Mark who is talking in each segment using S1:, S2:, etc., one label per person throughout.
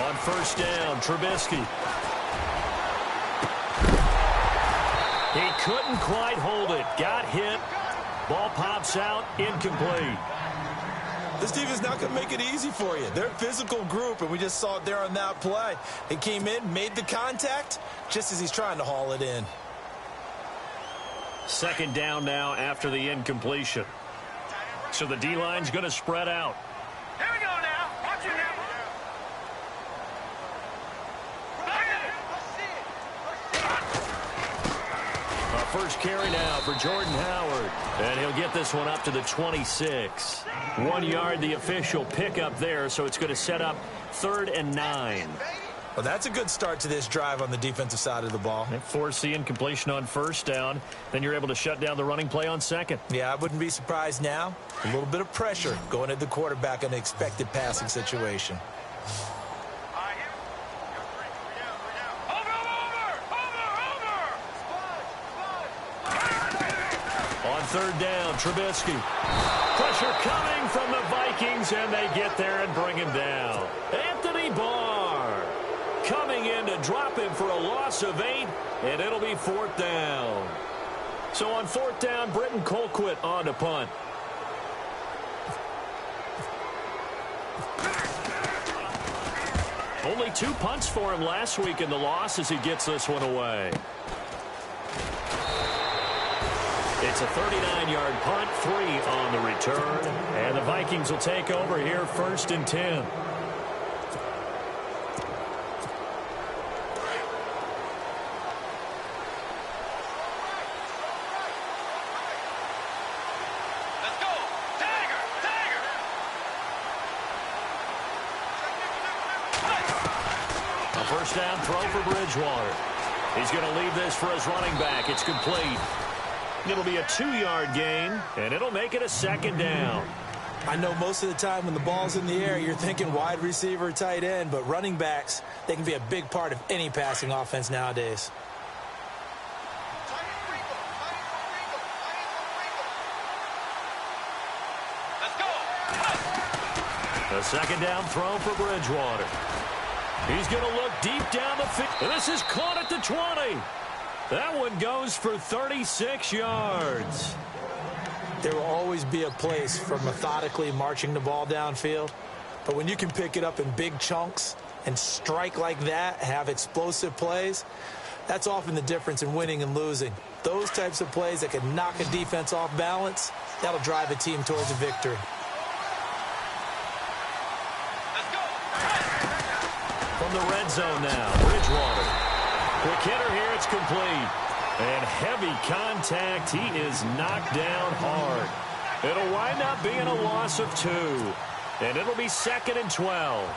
S1: On first down, Trubisky. He couldn't quite hold it. Got hit. Ball pops out. Incomplete.
S2: This defense is not going to make it easy for you. They're a physical group, and we just saw it there on that play. He came in, made the contact, just as he's trying to haul it in.
S1: Second down now after the incompletion. So the D-line's going to spread out.
S3: Here we go now. Watch it now.
S1: First carry now for Jordan Howard. And he'll get this one up to the 26. 1 yard, the official pickup there, so it's going to set up 3rd and 9.
S2: Well, that's a good start to this drive on the defensive side of the ball.
S1: And force the incompletion on first down. Then you're able to shut down the running play on second.
S2: Yeah, I wouldn't be surprised now. A little bit of pressure going at the quarterback in an expected passing situation.
S1: On third down, Trubisky. Pressure coming from the Vikings, and they get there and bring him down. Anthony Barr coming in to drop him for a loss of 8, and it'll be 4th down. So on 4th down, Britton Colquitt on to punt. Only 2 punts for him last week in the loss as he gets this one away. It's a 39-yard punt, 3 on the return. And the Vikings will take over here 1st and 10.
S3: Let's go. Tiger.
S1: A first down throw for Bridgewater. He's going to leave this for his running back. It's complete. It'll be a 2-yard gain, and it'll make it a 2nd down.
S2: I know most of the time when the ball's in the air, you're thinking wide receiver, tight end, but running backs, they can be a big part of any passing offense nowadays.
S3: Let's go.
S1: A 2nd down throw for Bridgewater. He's going to look deep down the field. This is caught at the 20. That one goes for 36 yards.
S2: There will always be a place for methodically marching the ball downfield. But when you can pick it up in big chunks and strike like that, have explosive plays, that's often the difference in winning and losing. Those types of plays that can knock a defense off balance, that'll drive a team towards a victory.
S1: From the red zone now, Bridgewater. Quick hitter here, it's complete. And heavy contact, he is knocked down hard. It'll wind up being a loss of 2. And it'll be 2nd and 12.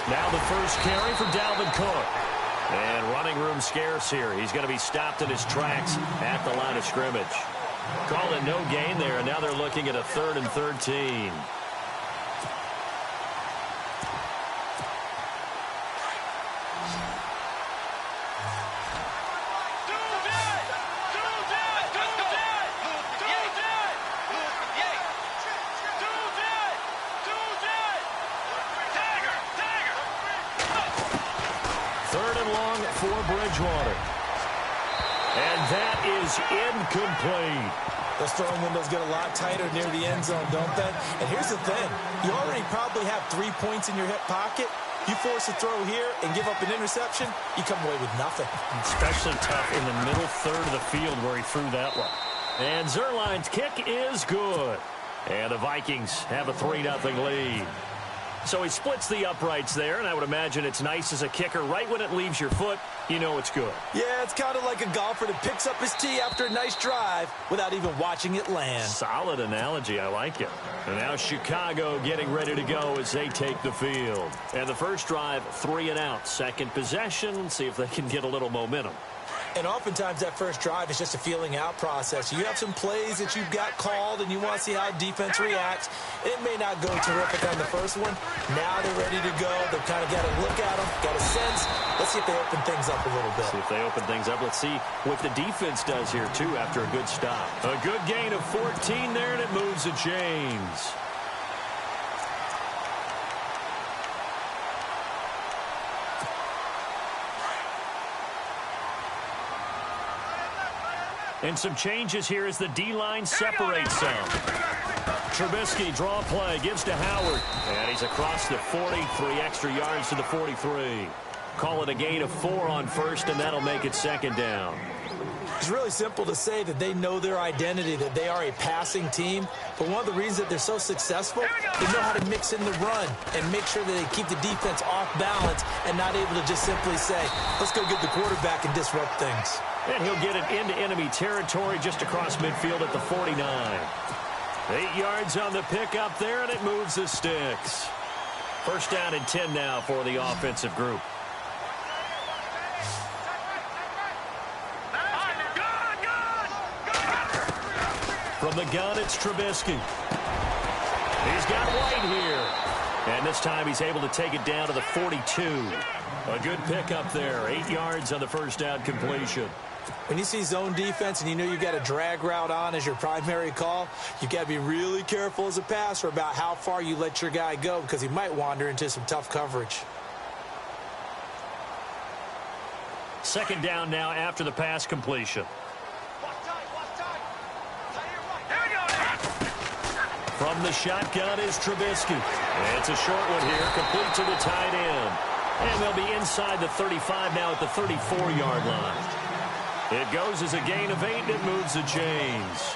S1: Now the first carry for Dalvin Cook. And running room scarce here. He's going to be stopped in his tracks at the line of scrimmage. Call it no gain there, and now they're looking at a 3rd and 13. For Bridgewater. And that is incomplete.
S2: Those throwing windows get a lot tighter near the end zone, don't they? And here's the thing. You already probably have 3 points in your hip pocket. You force a throw here and give up an interception, you come away with nothing.
S1: Especially tough in the middle third of the field where he threw that one. And Zerline's kick is good. And the Vikings have a 3-0 lead. So he splits the uprights there, and I would imagine it's nice as a kicker. Right when it leaves your foot, you know it's good.
S2: Yeah, it's kind of like a golfer that picks up his tee after a nice drive without even watching it land.
S1: Solid analogy. I like it. And now Chicago getting ready to go as they take the field. And the first drive, 3 and out. Second possession. See if they can get a little momentum.
S2: And oftentimes that first drive is just a feeling out process. You have some plays that you've got called and you want to see how defense reacts. It may not go terrific on the first one. Now they're ready to go. They've kind of got a look at them, got a sense. Let's see if they open things up a little bit.
S1: See if they open things up. Let's see what the defense does here, too, after a good stop. A good gain of 14 there, and it moves the chains. And some changes here as the D-line separates some. Trubisky, draw play, gives to Howard. And he's across the 40, 3 extra yards to the 43. Call it a gain of 4 on first, and that'll make it second down.
S2: It's really simple to say that they know their identity, that they are a passing team. But one of the reasons that they're so successful, they know how to mix in the run and make sure that they keep the defense off balance and not able to just simply say, let's go get the quarterback and disrupt things.
S1: And he'll get it into enemy territory just across midfield at the 49. 8 yards on the pickup there, and it moves the sticks. First down and 10 now for the offensive group. From the gun, it's Trubisky. He's got White here. And this time he's able to take it down to the 42. A good pickup there. 8 yards on the first down completion.
S2: When you see zone defense and you know you've got a drag route on as your primary call, you've got to be really careful as a passer about how far you let your guy go because he might wander into some tough coverage.
S1: Second down now after the pass completion. From the shotgun is Trubisky. It's a short one here, complete to the tight end. And they'll be inside the 35 now at the 34-yard line. It goes as a gain of 8, and it moves the chains.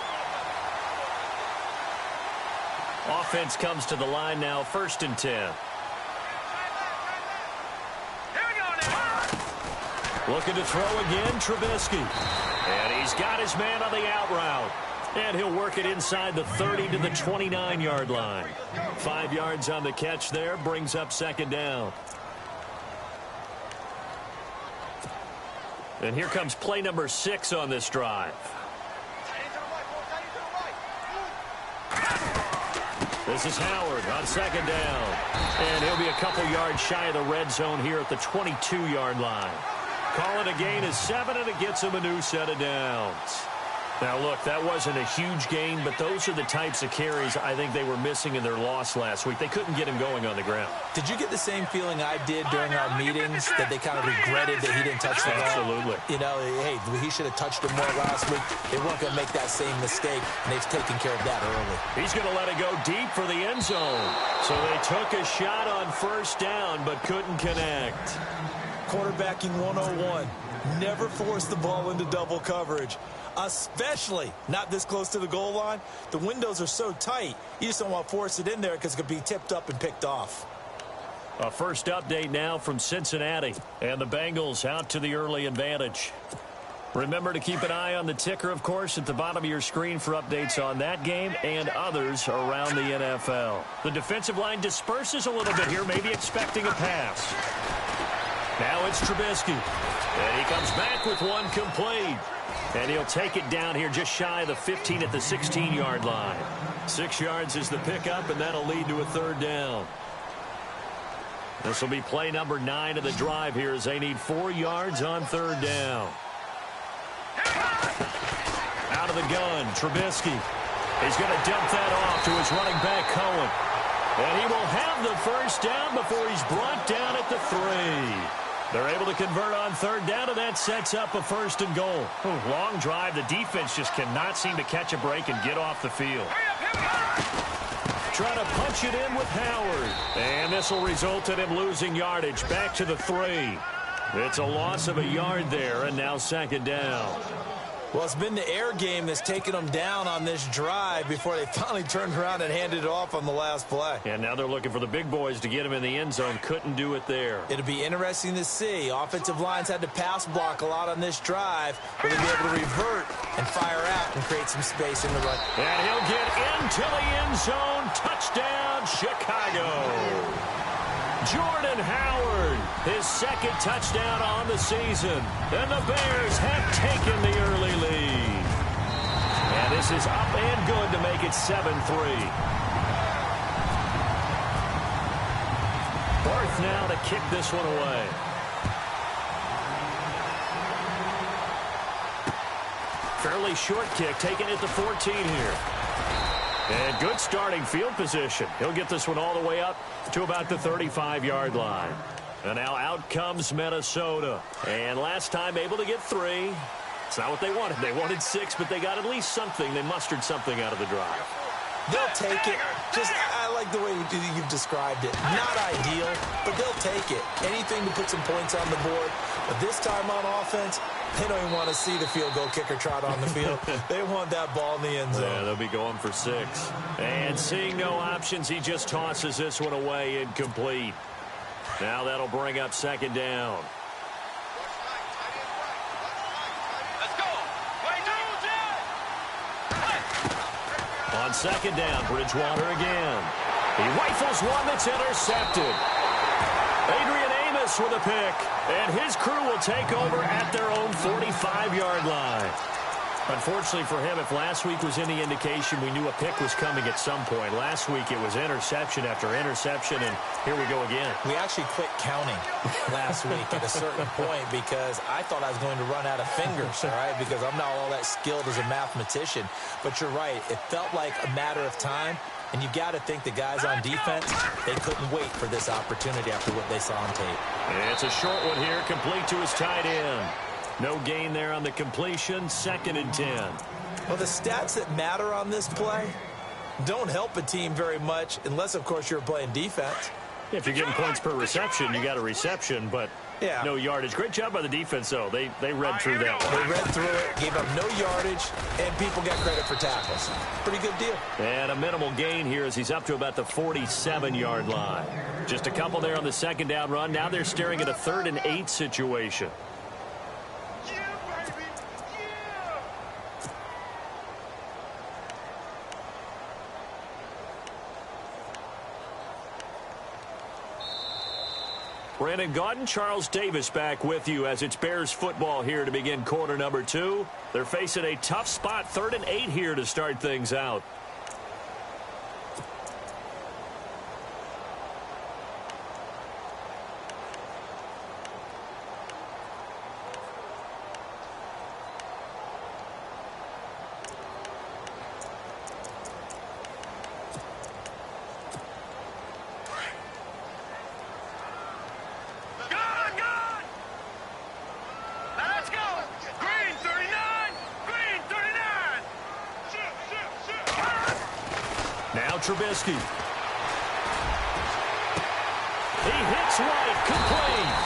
S1: Offense comes to the line now, 1st and 10. Looking to throw again, Trubisky. And he's got his man on the out route. And he'll work it inside the 30 to the 29-yard line. 5 yards on the catch there, brings up second down. And here comes play number 6 on this drive. This is Howard on second down. And he'll be a couple yards shy of the red zone here at the 22-yard line. Call it a gain of 7, and it gets him a new set of downs. Now, look, that wasn't a huge gain, but those are the types of carries I think they were missing in their loss last week. They couldn't get him going on the ground.
S2: Did you get the same feeling I did during our meetings, that they kind of regretted that he didn't touch the ball?
S1: Absolutely.
S2: You know, hey, he should have touched it more last week. They weren't going to make that same mistake, and they've taken care of that early.
S1: He's going to let it go deep for the end zone. So they took a shot on first down, but couldn't connect.
S2: Quarterbacking 101. Never force the ball into double coverage, especially not this close to the goal line. The windows are so tight, you just don't want to force it in there because it could be tipped up and picked off.
S1: A first update now from Cincinnati, and the Bengals out to the early advantage. Remember to keep an eye on the ticker, of course, at the bottom of your screen for updates on that game and others around the NFL. The defensive line disperses a little bit here, maybe expecting a pass. Now it's Trubisky. And he comes back with one complete. And he'll take it down here just shy of the 15 at the 16-yard line. 6 yards is the pickup, and that'll lead to a third down. This will be play number 9 of the drive here as they need 4 yards on third down. Out of the gun, Trubisky. He's going to dump that off to his running back, Cohen. And he will have the first down before he's brought down at the 3. They're able to convert on third down, and that sets up a first and goal. Long drive. The defense just cannot seem to catch a break and get off the field. Trying to punch it in with Howard. And this will result in him losing yardage. Back to the 3. It's a loss of a yard there, and now second down.
S2: Well, it's been the air game that's taken them down on this drive before they finally turned around and handed it off on the last play.
S1: And now they're looking for the big boys to get him in the end zone. Couldn't do it there.
S2: It'll be interesting to see. Offensive lines had to pass block a lot on this drive. Will they be able to revert and fire out and create some space in the run?
S1: And he'll get into the end zone. Touchdown, Chicago. Jordan Howard, his second touchdown on the season. And the Bears have taken the early lead. And this is up and good to make it 7-3. Barth now to kick this one away. Fairly short kick, taking it to 14 here. And good starting field position. He'll get this one all the way up to about the 35-yard line. And now out comes Minnesota. And last time able to get 3. It's not what they wanted. They wanted 6, but they got at least something. They mustered something out of the drive.
S2: They'll take it. I like the way you've described it. Not ideal, but they'll take it. Anything to put some points on the board. But this time on offense, they don't even want to see the field goal kicker trot on the field. They want that ball in the end zone.
S1: Yeah, they'll be going for 6. And seeing no options, he just tosses this one away incomplete. Now that'll bring up second down.
S3: Let's go.
S1: On second down, Bridgewater again. He rifles one that's intercepted. Adrian Amos with a pick, and his crew will take over at their own 45-yard line. Unfortunately for him, if last week was any indication, we knew a pick was coming at some point. Last week it was interception after interception, and here we go again.
S2: We actually quit counting last week at a certain point because I thought I was going to run out of fingers, all right, because I'm not all that skilled as a mathematician. But you're right. It felt like a matter of time, and you got to think the guys on defense, they couldn't wait for this opportunity after what they saw on tape.
S1: And it's a short one here, complete to his tight end. No gain there on the completion, 2nd and 10.
S2: Well, the stats that matter on this play don't help a team very much unless, of course, you're playing defense.
S1: If you're getting points per reception, you got a reception, but no yardage. Great job by the defense, though. They read through that one.
S2: They read through it, gave up no yardage, and people get credit for tackles. Pretty good deal.
S1: And a minimal gain here as he's up to about the 47-yard line. Just a couple there on the second down run. Now they're staring at a 3rd and 8 situation. Brandon Gaudin, Charles Davis back with you as it's Bears football here to begin quarter number 2. They're facing a tough spot, 3rd and 8 here to start things out. Trubisky. He hits right, complete.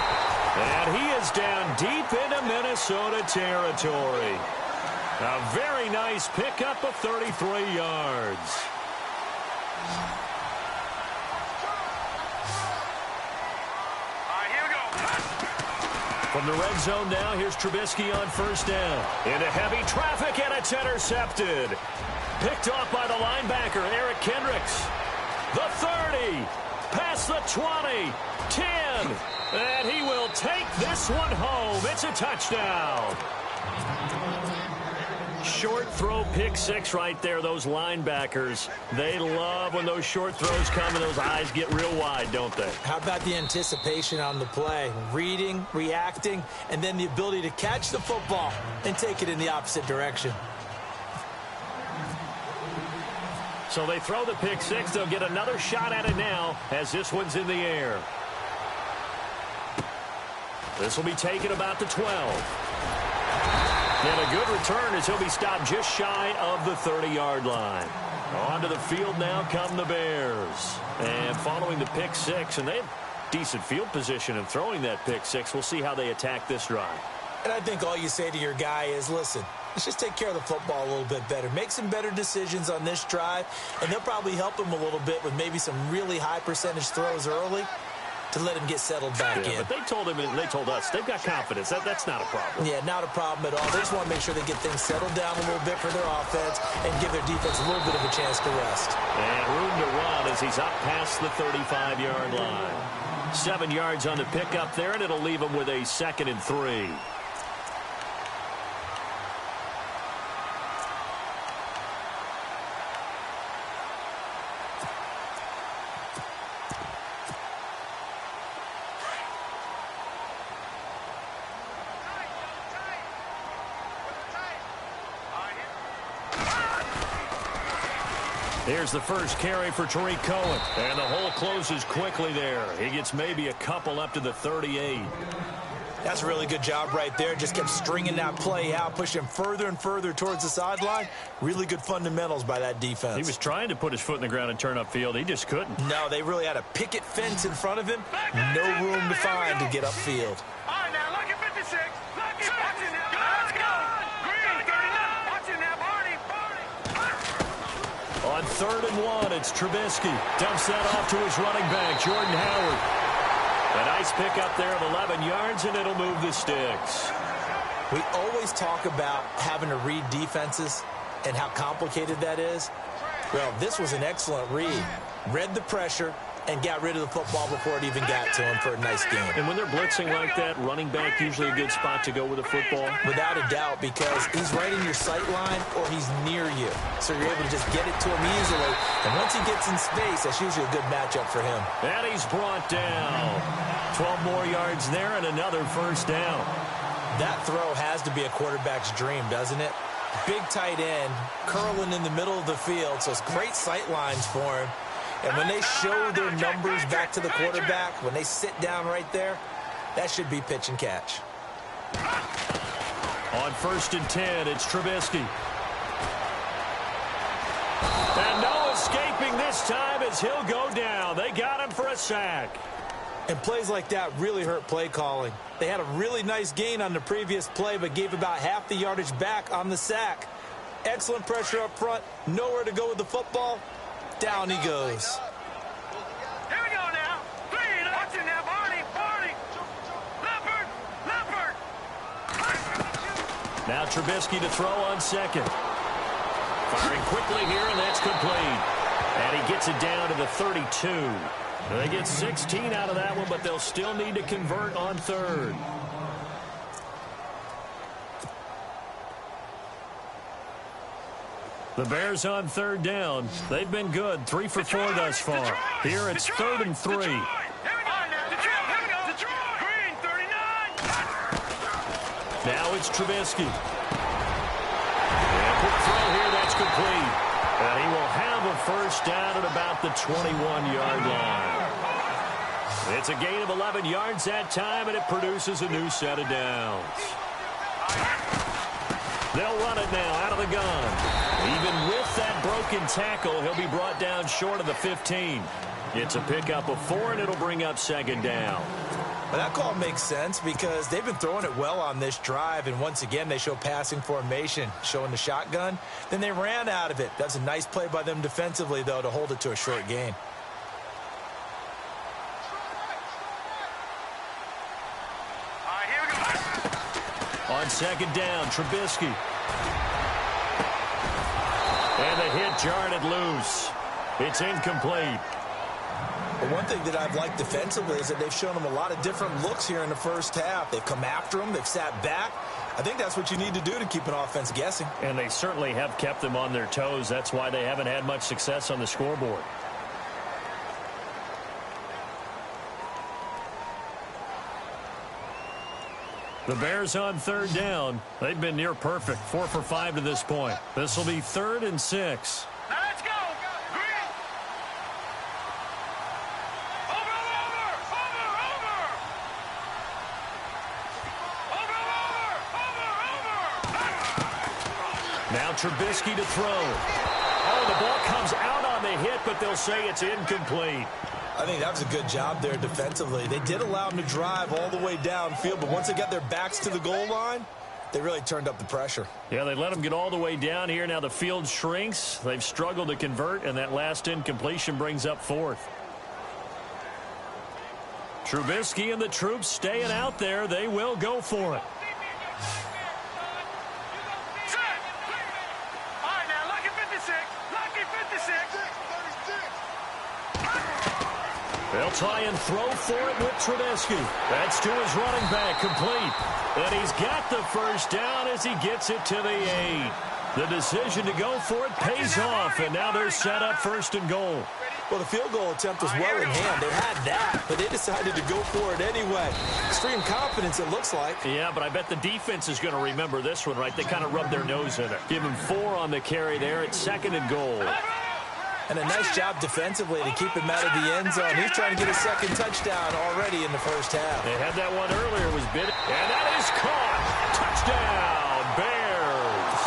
S1: And he is down deep into Minnesota territory. A very nice pickup of 33 yards.
S3: Here we go.
S1: From the red zone now, here's Trubisky on 1st down. Into heavy traffic, and it's intercepted. Picked off by the linebacker, Eric Kendricks. The 30, past the 20, 10, and he will take this one home. It's a touchdown. Short throw, pick 6 right there. Those linebackers, they love when those short throws come and those eyes get real wide, don't they?
S2: How about the anticipation on the play? Reading, reacting, and then the ability to catch the football and take it in the opposite direction.
S1: So they throw the pick 6. They'll get another shot at it now as this one's in the air. This will be taken about the 12. And a good return as he'll be stopped just shy of the 30-yard line. Onto the field now come the Bears. And following the pick 6, and they have decent field position in throwing that pick 6. We'll see how they attack this drive.
S2: And I think all you say to your guy is, listen, let's just take care of the football a little bit better. Make some better decisions on this drive, and they'll probably help him a little bit with maybe some really high percentage throws early to let him get settled back in.
S1: But they told him and they told us they've got confidence. That's not a problem.
S2: Yeah, not a problem at all. They just want to make sure they get things settled down a little bit for their offense and give their defense a little bit of a chance to rest.
S1: And room to run as he's up past the 35-yard line. 7 yards on the pickup there, and it'll leave them with a 2nd and 3. Here's the first carry for Tariq Cohen. And the hole closes quickly there. He gets maybe a couple up to the 38.
S2: That's a really good job right there. Just kept stringing that play out, pushing further and further towards the sideline. Really good fundamentals by that defense.
S1: He was trying to put his foot in the ground and turn upfield. He just couldn't.
S2: No, they really had a picket fence in front of him. No room to find to get upfield.
S3: All right, now, lucky 56. Lucky, watch it now. Let's go. Green, 39. Watch it now, Barney.
S1: On 3rd and 1, it's Trubisky. Dumps that off to his running back, Jordan Howard. A nice pickup there of 11 yards, and it'll move the sticks.
S2: We always talk about having to read defenses and how complicated that is. Well, this was an excellent read. Read the pressure and got rid of the football before it even got to him for a nice game.
S1: And when they're blitzing like that, running back usually a good spot to go with the football.
S2: Without a doubt, because he's right in your sight line or he's near you. So you're able to just get it to him easily. And once he gets in space, that's usually a good matchup for him.
S1: And he's brought down. 12 more yards there and another first down.
S2: That throw has to be a quarterback's dream, doesn't it? Big tight end, curling in the middle of the field, so it's great sight lines for him. And when they show their numbers back to the quarterback, when they sit down right there, that should be pitch and catch.
S1: On 1st and 10, it's Trubisky. And no escaping this time as he'll go down. They got him for a sack.
S2: And plays like that really hurt play calling. They had a really nice gain on the previous play, but gave about half the yardage back on the sack. Excellent pressure up front. Nowhere to go with the football. Down he goes.
S3: Here we go now. Green, watch it now, Barney. Leopard.
S1: Now Trubisky to throw on 2nd. Firing quickly here, and that's complete. And he gets it down to the 32. They get 16 out of that one, but they'll still need to convert on 3rd. The Bears on 3rd down. They've been good, 3 for 4 thus far. Here it's 3rd and 3.
S3: Here we go now. Detroit. Green, 39.
S1: Now it's Trubisky. And quick throw here, that's complete. And he will have a first down at about the 21-yard line. It's a gain of 11 yards that time, and it produces a new set of downs. They'll run it now out of the gun. Even with that broken tackle, he'll be brought down short of the 15. It's a pickup of 4, and it'll bring up 2nd down.
S2: Well, that call makes sense because they've been throwing it well on this drive, and once again, they show passing formation, showing the shotgun. Then they ran out of it. That's a nice play by them defensively, though, to hold it to a short gain.
S3: All right, here we go.
S1: On 2nd down, Trubisky. And the hit jarred it loose. It's incomplete.
S2: But one thing that I've liked defensively is that they've shown them a lot of different looks here in the first half. They've come after them. They've sat back. I think that's what you need to do to keep an offense guessing.
S1: And they certainly have kept them on their toes. That's why they haven't had much success on the scoreboard. The Bears on 3rd down. They've been near perfect, 4 for 5 to this point. This will be 3rd and 6.
S3: Now let's go. Green. Over.
S1: Now Trubisky to throw. Oh, the ball comes out on the hit, but they'll say it's incomplete.
S2: I think that was a good job there defensively. They did allow them to drive all the way downfield, but once they got their backs to the goal line, they really turned up the pressure.
S1: Yeah, they let them get all the way down here. Now the field shrinks. They've struggled to convert, and that last incompletion brings up 4th. Trubisky and the troops staying out there. They will go for it.
S3: All right, now, lucky 56.
S1: They'll try and throw for it with Trubisky. That's to his running back, complete. And he's got the first down as he gets it to the 8. The decision to go for it pays off, and now they're set up 1st and goal.
S2: Well, the field goal attempt was well in hand. They had that, but they decided to go for it anyway. Extreme confidence, it looks like.
S1: Yeah, but I bet the defense is going to remember this one, right? They kind of rubbed their nose in it. Give him 4 on the carry there at 2nd and goal.
S2: And a nice job defensively to keep him out of the end zone. He's trying to get a 2nd touchdown already in the 1st half.
S1: They had that one earlier, was bit, and that is caught. Touchdown, Bears.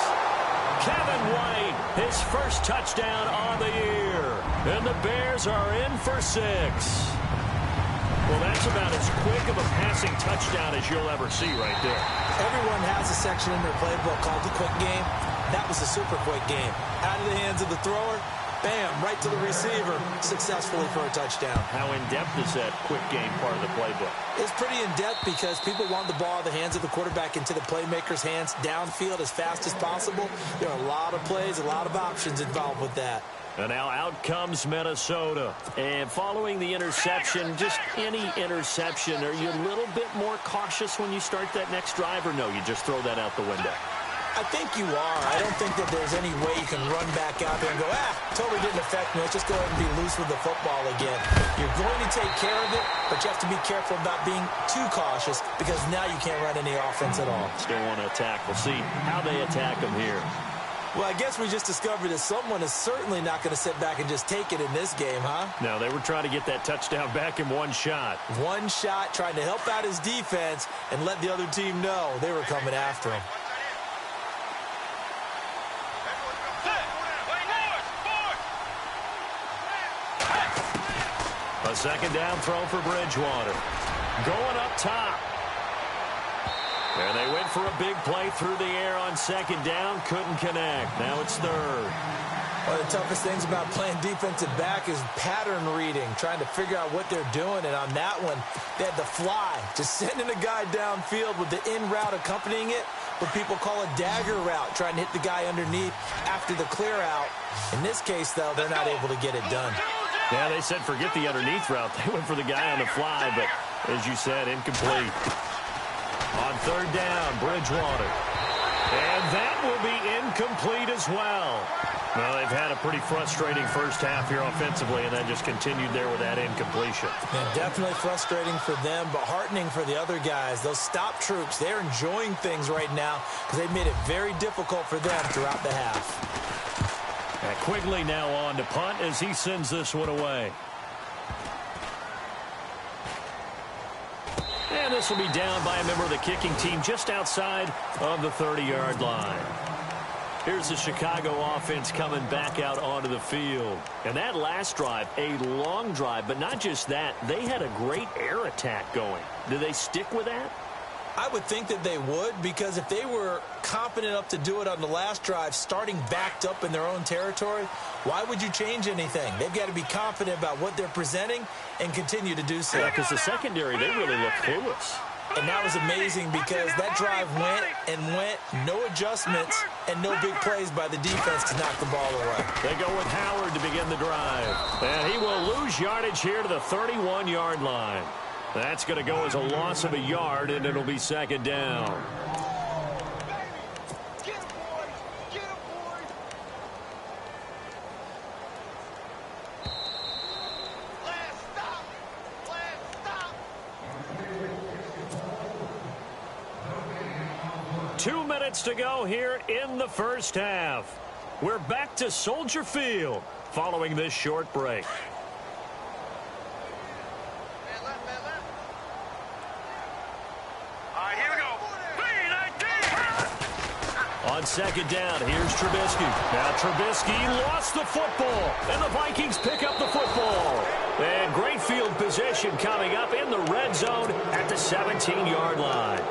S1: Kevin White, his 1st touchdown on the year. And the Bears are in for 6. Well, that's about as quick of a passing touchdown as you'll ever see right there.
S2: Everyone has a section in their playbook called the quick game. That was a super quick game. Out of the hands of the thrower, bam, right to the receiver, successfully for a touchdown.
S1: How in-depth is that quick game part of the playbook?
S2: It's pretty in-depth because people want the ball out of the hands of the quarterback into the playmaker's hands downfield as fast as possible. There are a lot of plays, a lot of options involved with that.
S1: And now out comes Minnesota. And following the interception, just any interception, are you a little bit more cautious when you start that next drive, or no, you just throw that out the window?
S2: I think you are. I don't think that there's any way you can run back out there and go, totally didn't affect me. Let's just go ahead and be loose with the football again. You're going to take care of it, but you have to be careful about being too cautious because now you can't run any offense at all.
S1: Still want to attack. We'll see how they attack them here.
S2: Well, I guess we just discovered that someone is certainly not going to sit back and just take it in this game, huh?
S1: No, they were trying to get that touchdown back in one shot.
S2: One shot, trying to help out his defense and let the other team know they were coming after him.
S1: A 2nd down throw for Bridgewater. Going up top. And they went for a big play through the air on 2nd down. Couldn't connect. Now it's 3rd.
S2: One of the toughest things about playing defensive back is pattern reading, trying to figure out what they're doing. And on that one, they had the fly, just sending a guy downfield with the in route accompanying it, what people call a dagger route, trying to hit the guy underneath after the clear out. In this case, though, they're not able to get it done.
S1: Yeah, they said forget the underneath route. They went for the guy on the fly, but as you said, incomplete. On 3rd down, Bridgewater. And that will be incomplete as well. Well, they've had a pretty frustrating 1st half here offensively, and that just continued there with that incompletion.
S2: Yeah, definitely frustrating for them, but heartening for the other guys. Those stop troops, they're enjoying things right now because they've made it very difficult for them throughout the half.
S1: And Quigley now on to punt as he sends this one away. And this will be down by a member of the kicking team just outside of the 30-yard line. Here's the Chicago offense coming back out onto the field. And that last drive, a long drive, but not just that, they had a great air attack going. Do they stick with that?
S2: I would think that they would, because if they were confident enough to do it on the last drive, starting backed up in their own territory, why would you change anything? They've got to be confident about what they're presenting and continue to do so.
S1: Yeah, because the secondary, they really look clueless.
S2: And that was amazing because that drive went and went, no adjustments, and no big plays by the defense to knock the ball away.
S1: They go with Howard to begin the drive. And he will lose yardage here to the 31-yard line. That's going to go as a loss of a yard, and it'll be 2nd down.
S3: Get him, boys! Get him, boys! Last stop! Last stop!
S1: 2 minutes to go here in the 1st half. We're back to Soldier Field following this short break. On 2nd down, here's Trubisky. Now Trubisky lost the football, and the Vikings pick up the football. And great field position coming up in the red zone at the 17-yard line.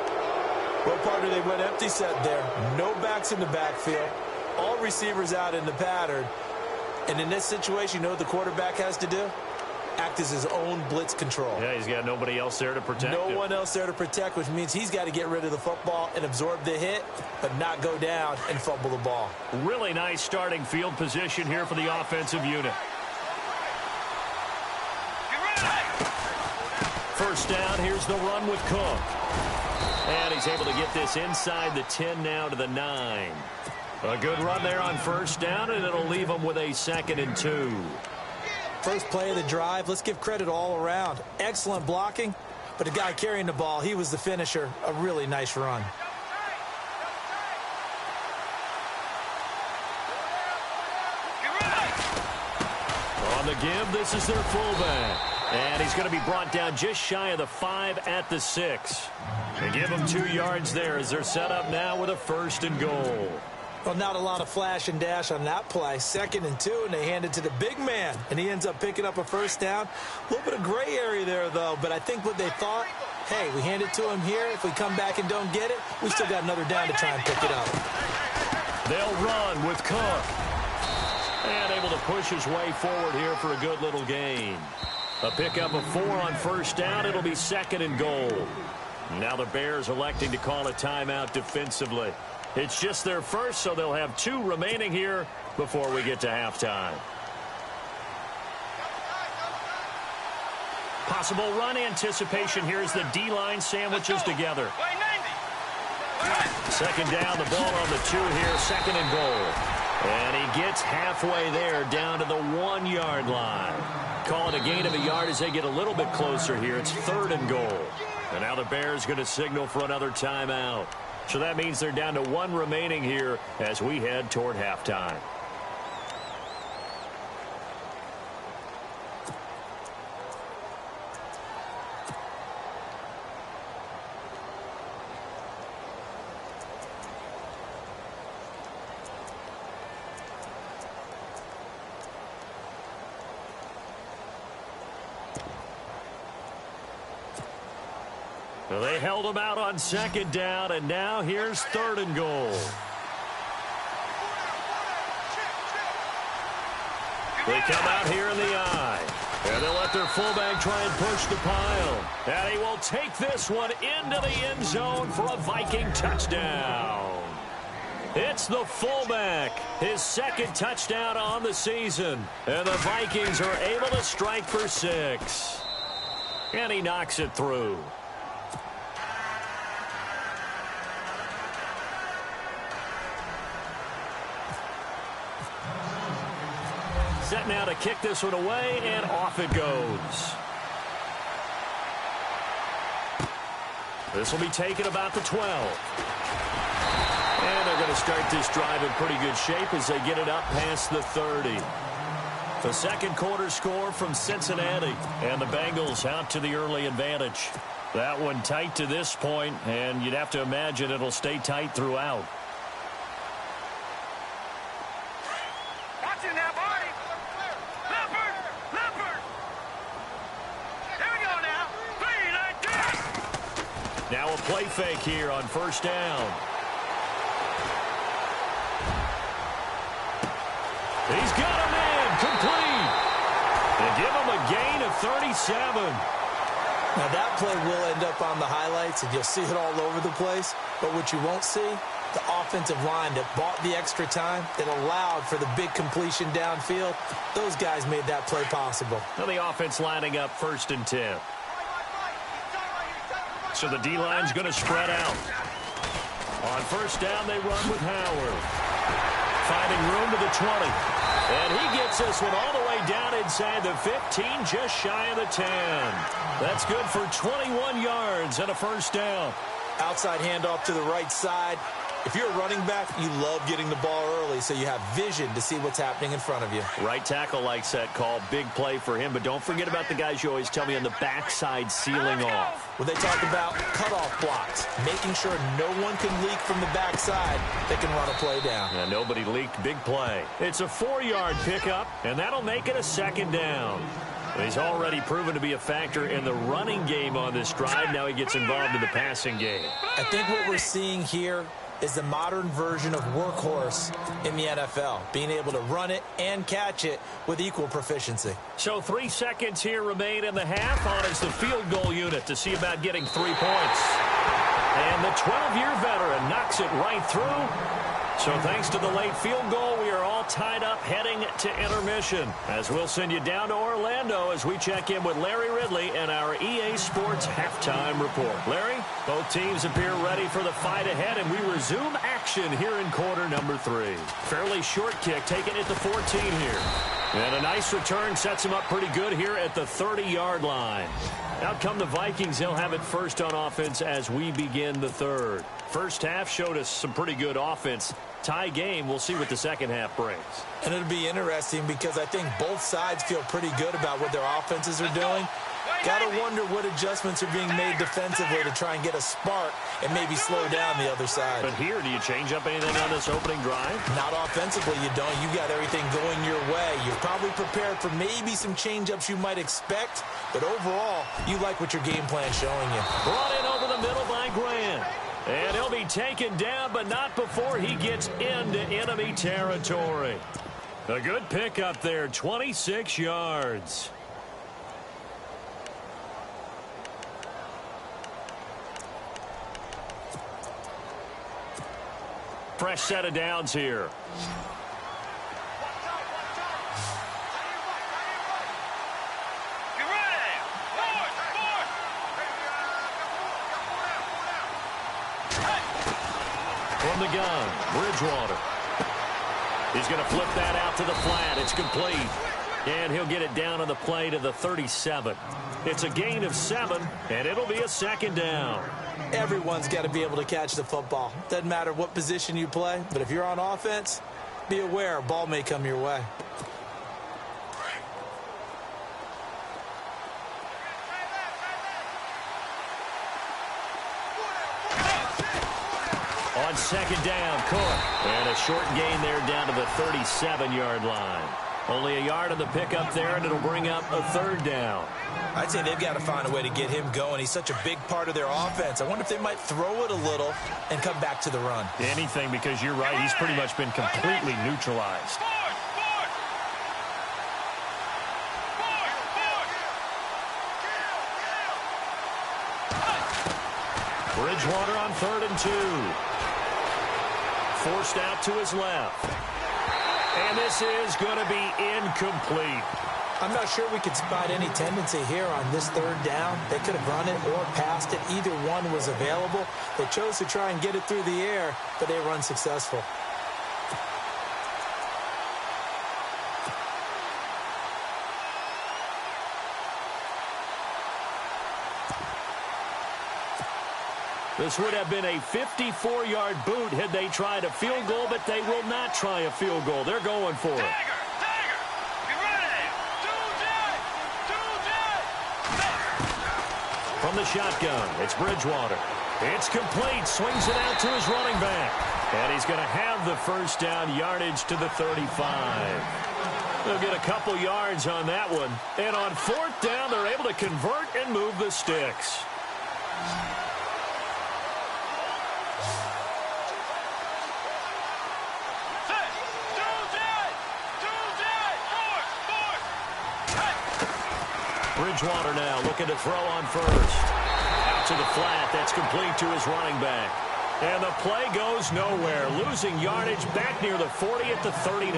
S2: Well, partner, they went empty set there. No backs in the backfield. All receivers out in the pattern. And in this situation, you know what the quarterback has to do? Act as his own blitz control.
S1: Yeah, he's got nobody else there to protect him.
S2: No one else there to protect, which means he's got to get rid of the football and absorb the hit, but not go down and fumble the ball.
S1: Really nice starting field position here for the offensive unit.
S3: You ready?
S1: first down. Here's the run with Cook. And he's able to get this inside the 10 now to the 9. A good run there on first down, and it'll leave him with a 2nd and 2.
S2: First play of the drive, let's give credit all around. Excellent blocking, but the guy carrying the ball, he was the finisher. A really nice run.
S1: On the give, this is their fullback. And he's going to be brought down just shy of the 5 at the 6. They give him 2 yards there as they're set up now with a 1st and goal.
S2: Well, not a lot of flash and dash on that play. 2nd and 2, and they hand it to the big man, and he ends up picking up a first down. A little bit of gray area there, though, but I think what they thought, hey, we hand it to him here. If we come back and don't get it, we still got another down to try and pick it up.
S1: They'll run with Cook. And able to push his way forward here for a good little gain. A pickup of 4 on first down. It'll be 2nd and goal. Now the Bears electing to call a timeout defensively. It's just their first, so they'll have 2 remaining here before we get to halftime. Possible run anticipation here as the D-line sandwiches together. 2nd down, the ball on the 2 here, 2nd and goal. And he gets halfway there down to the 1-yard line. Call it a gain of a yard as they get a little bit closer here. It's 3rd and goal. And now the Bears going to signal for another timeout. So that means they're down to 1 remaining here as we head toward halftime. Well, they held him out on 2nd down, and now here's 3rd and goal. They come out here in the eye. And they'll let their fullback try and push the pile. And he will take this one into the end zone for a Viking touchdown. It's the fullback, his 2nd touchdown on the season. And the Vikings are able to strike for 6. And he knocks it through. Set now to kick this one away, and off it goes. This will be taken about the 12. And they're going to start this drive in pretty good shape as they get it up past the 30. The 2nd quarter score from Cincinnati, and the Bengals out to the early advantage. That one tight to this point, and you'd have to imagine it'll stay tight throughout. Now a play fake here on first down. He's got him in, complete. And give him a gain of 37.
S2: Now that play will end up on the highlights, and you'll see it all over the place. But what you won't see, the offensive line that bought the extra time, that allowed for the big completion downfield, those guys made that play possible.
S1: Now the offense lining up 1st and 10. So the D-line's going to spread out. On first down, they run with Howard. Finding room to the 20. And he gets this one all the way down inside the 15, just shy of the 10. That's good for 21 yards and a first down.
S2: Outside handoff to the right side. If you're a running back, you love getting the ball early so you have vision to see what's happening in front of you.
S1: Right tackle likes that call. Big play for him. But don't forget about the guys you always tell me on the backside sealing off.
S2: Well, they talk about cutoff blocks, making sure no one can leak from the backside. They can run a play down.
S1: Yeah, nobody leaked. Big play. It's a 4-yard pickup, and that'll make it a 2nd down. He's already proven to be a factor in the running game on this drive. Now he gets involved in the passing game.
S2: I think what we're seeing here is the modern version of workhorse in the NFL, being able to run it and catch it with equal proficiency.
S1: So 3 seconds here remain in the half. On is the field goal unit to see about getting 3 points. And the 12-year veteran knocks it right through. So thanks to the late field goal, we are all tied up heading to intermission. As we'll send you down to Orlando as we check in with Larry Ridley and our EA Sports halftime report. Larry, both teams appear ready for the fight ahead, and we resume action here in quarter number 3. Fairly short kick taken at the 14 here. And a nice return sets him up pretty good here at the 30-yard line. Out come the Vikings. They'll have it first on offense as we begin the third. First half showed us some pretty good offense. Tie game. We'll see what the second half brings.
S2: And it'll be interesting because I think both sides feel pretty good about what their offenses are doing. Got to wonder what adjustments are being made defensively to try and get a spark and maybe slow down the other side.
S1: But here, do you change up anything on this opening drive?
S2: Not offensively, you don't. You got everything going your way. You're probably prepared for maybe some change-ups you might expect, but overall, you like what your game plan's showing you.
S1: Brought in over the middle by Grant. And he'll be taken down, but not before he gets into enemy territory. A good pickup there, 26 yards. Fresh set of downs here. From the gun, Bridgewater. He's going to flip that out to the flat. It's complete. And he'll get it down on the play to the 37. It's a gain of 7, and it'll be a second down.
S2: Everyone's got to be able to catch the football. Doesn't matter what position you play, but if you're on offense, be aware a ball may come your way.
S1: On second down, Cook. And a short gain there down to the 37-yard line. Only a yard on the pickup there, and it'll bring up a third down.
S2: I'd say they've got to find a way to get him going. He's such a big part of their offense. I wonder if they might throw it a little and come back to the run.
S1: Anything, because you're right. He's pretty much been completely neutralized. Bridgewater on 3rd and 2. Forced out to his left. And this is going to be incomplete.
S2: I'm not sure we could spot any tendency here on this third down. They could have run it or passed it. Either one was available. They chose to try and get it through the air, but they were unsuccessful.
S1: This would have been a 54-yard boot had they tried a field goal, but they will not try a field goal. They're going for it. From the shotgun, it's Bridgewater. It's complete. Swings it out to his running back. And he's going to have the first down, yardage to the 35. They'll get a couple yards on that one. And on 4th down, they're able to convert and move the sticks. Bridgewater now looking to throw on first. Out to the flat. That's complete to his running back. And the play goes nowhere. Losing yardage back near the 40 at the 39.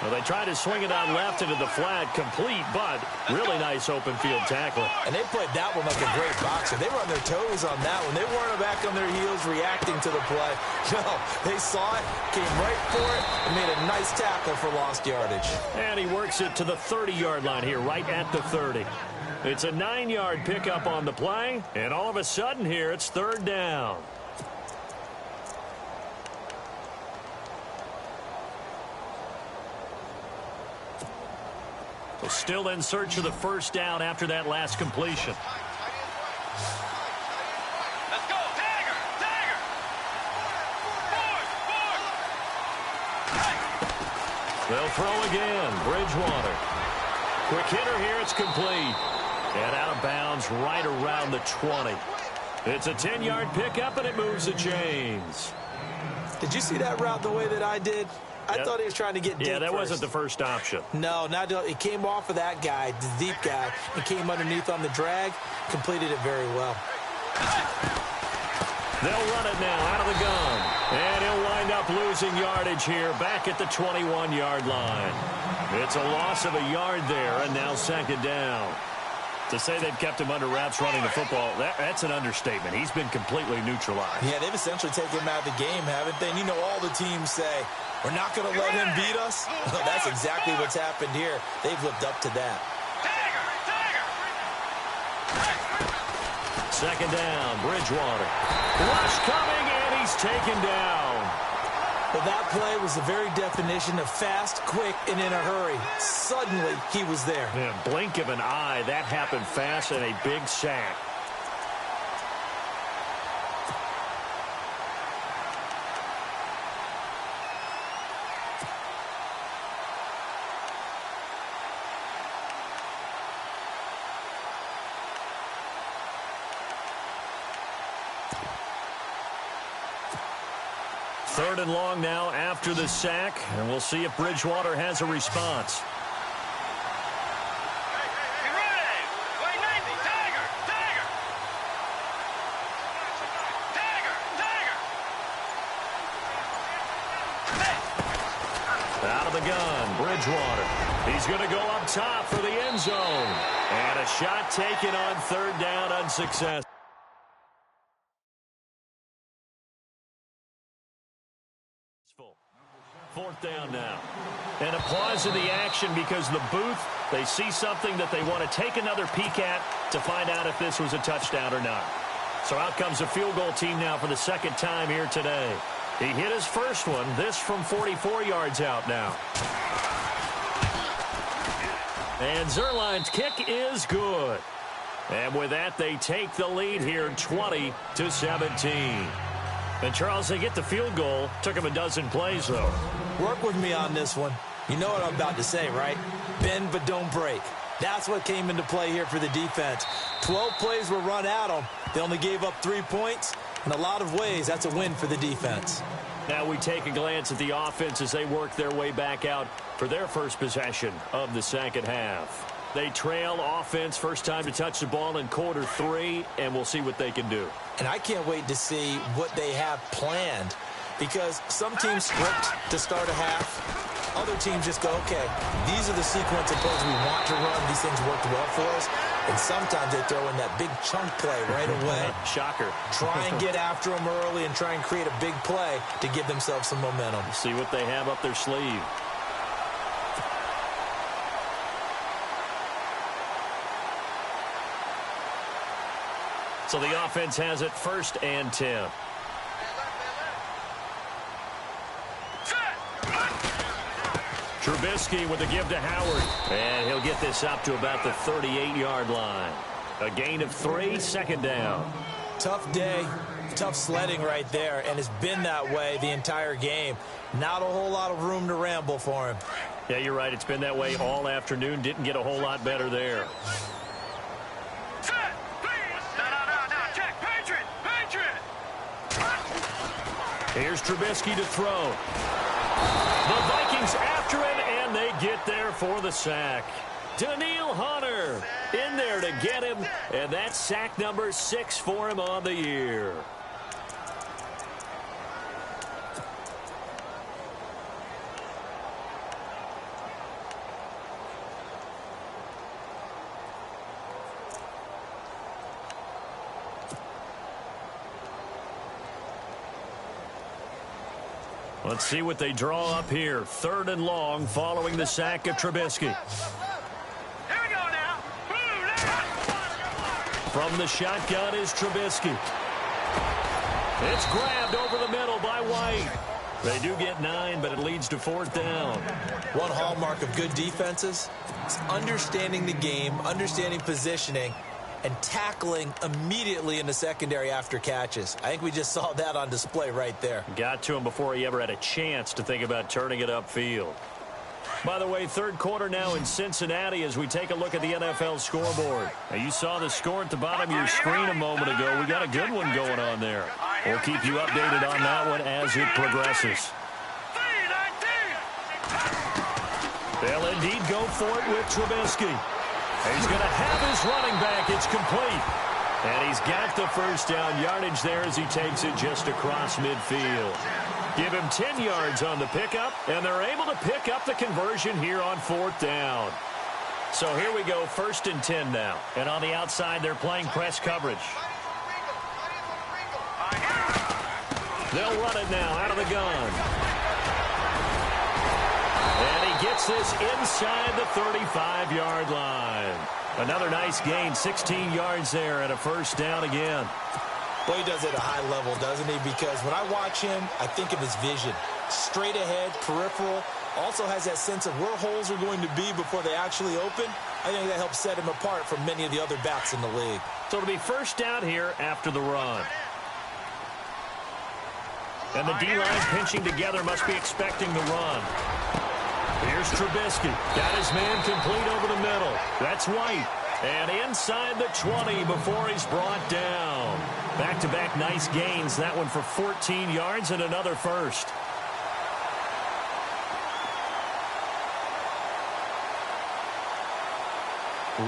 S1: Well, they tried to swing it on left into the flat. Complete, but really nice open field tackle.
S2: And they played that one like a great boxer. They were on their toes on that one. They weren't back on their heels reacting to the play. No, they saw it, came right for it, and made a nice tackle for lost yardage.
S1: And he works it to the 30-yard line here, right at the 30. It's a 9-yard pickup on the play, and all of a sudden here, it's 3rd down. Still in search of the first down after that last completion.
S3: Let's go, Tiger! Tiger! Forward!
S1: They'll throw again. Bridgewater. Quick hitter here. It's complete. And out of bounds right around the 20. It's a 10-yard pickup, and it moves the chains.
S2: Did you see that route the way that I did? I thought he was trying to get deep.
S1: Yeah, that
S2: first.
S1: wasn't the first option.
S2: No, it came off of that guy, the deep guy. He came underneath on the drag, completed it very well.
S1: They'll run it now out of the gun. And he'll wind up losing yardage here back at the 21-yard line. It's a loss of a yard there, and now second down. To say they've kept him under wraps running the football, that's an understatement. He's been completely neutralized.
S2: Yeah, they've essentially taken him out of the game, haven't they? And you know, all the teams say, we're not going to let him beat us. That's exactly what's happened here. They've lived up to that.
S1: Second down, Bridgewater. Rush coming, and he's taken down.
S2: Well, that play was the very definition of fast, quick, and in a hurry. Suddenly, he was there.
S1: Yeah, blink of an eye, that happened fast, and a big sack. Third and long now after the sack, and we'll see if Bridgewater has a response. Out of the gun, Bridgewater. He's going to go up top for the end zone. And a shot taken on third down, unsuccessful. Fourth down now. And a pause in the action because the booth, they see something that they want to take another peek at to find out if this was a touchdown or not. So out comes a field goal team now for the second time here today. He hit his first one, this from 44 yards out now. And Zerline's kick is good. And with that, they take the lead here 20-17. And, Charles, they get the field goal. Took him a dozen plays, though.
S2: Work with me on this one. You know what I'm about to say, right? Bend but don't break. That's what came into play here for the defense. 12 plays were run at them. They only gave up 3 points. In a lot of ways, that's a win for the defense.
S1: Now we take a glance at the offense as they work their way back out for their first possession of the second half. They trail offense, first time to touch the ball in quarter 3, and we'll see what they can do.
S2: And I can't wait to see what they have planned, because some teams script to start a half. Other teams just go, okay, these are the sequence of plays we want to run. These things worked well for us. And sometimes they throw in that big chunk play right away.
S1: Shocker.
S2: Try and get after them early and try and create a big play to give themselves some momentum.
S1: See what they have up their sleeve. So the offense has it first and 10. Trubisky with the give to Howard. And he'll get this up to about the 38-yard line. A gain of 3, second down.
S2: Tough day, tough sledding right there, and it's been that way the entire game. Not a whole lot of room to ramble for him.
S1: Yeah, you're right. It's been that way all afternoon. Didn't get a whole lot better there. Here's Trubisky to throw. The Vikings after him, and they get there for the sack. Daniil Hunter in there to get him, and that's sack number 6 for him on the year. Let's see what they draw up here. Third and long following the sack of Trubisky.
S3: Here we go now.
S1: From the shotgun is Trubisky. It's grabbed over the middle by White. They do get 9, but it leads to fourth down.
S2: One hallmark of good defenses is understanding the game, understanding positioning, and tackling immediately in the secondary after catches. I think we just saw that on display right there.
S1: Got to him before he ever had a chance to think about turning it upfield. By the way, third quarter now in Cincinnati as we take a look at the NFL scoreboard. Now, you saw the score at the bottom of your screen a moment ago. We got a good one going on there. We'll keep you updated on that one as it progresses. They'll indeed go for it with Trubisky. He's going to have his running back. It's complete. And he's got the first down yardage there as he takes it just across midfield. Give him 10 yards on the pickup, and they're able to pick up the conversion here on 4th down. So here we go, 1st and 10 now. And on the outside, they're playing press coverage. They'll run it now out of the gun. And he gets this inside the 35-yard line. Another nice gain, 16 yards there, and a first down again.
S2: Well, he does it at a high level, doesn't he? Because when I watch him, I think of his vision. Straight ahead, peripheral. Also has that sense of where holes are going to be before they actually open. I think that helps set him apart from many of the other backs in the league.
S1: So it'll be first down here after the run. And the D-line pinching together must be expecting the run. Here's Trubisky. Got his man complete over the middle. That's White. And inside the 20 before he's brought down. Back-to-back nice gains. That one for 14 yards and another first.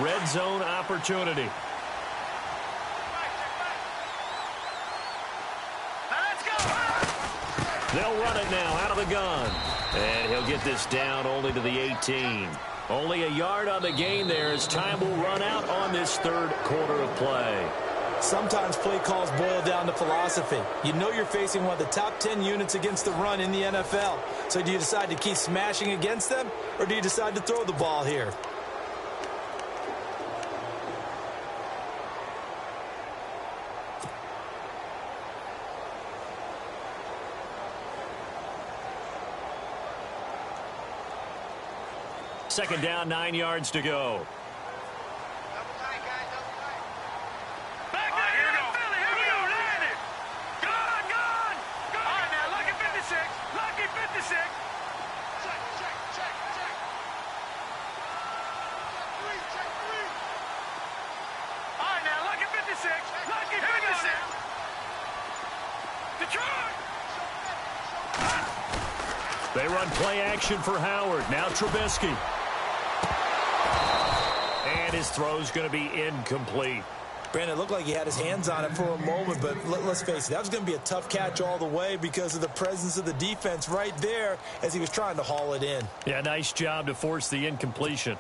S1: Red zone opportunity. They'll run it now out of the gun. And he'll get this down only to the 18. Only a yard on the gain there as time will run out on this 3rd quarter of play.
S2: Sometimes play calls boil down to philosophy. You know you're facing one of the top 10 units against the run in the NFL. So do you decide to keep smashing against them, or do you decide to throw the ball here?
S1: Second down, 9 yards to go. They run play action for Howard. Now Trubisky. And his throw's going to be incomplete.
S2: Brandon, it looked like he had his hands on it for a moment, but let's face it, that was going to be a tough catch all the way because of the presence of the defense right there as he was trying to haul it in.
S1: Yeah, nice job to force the incompletion.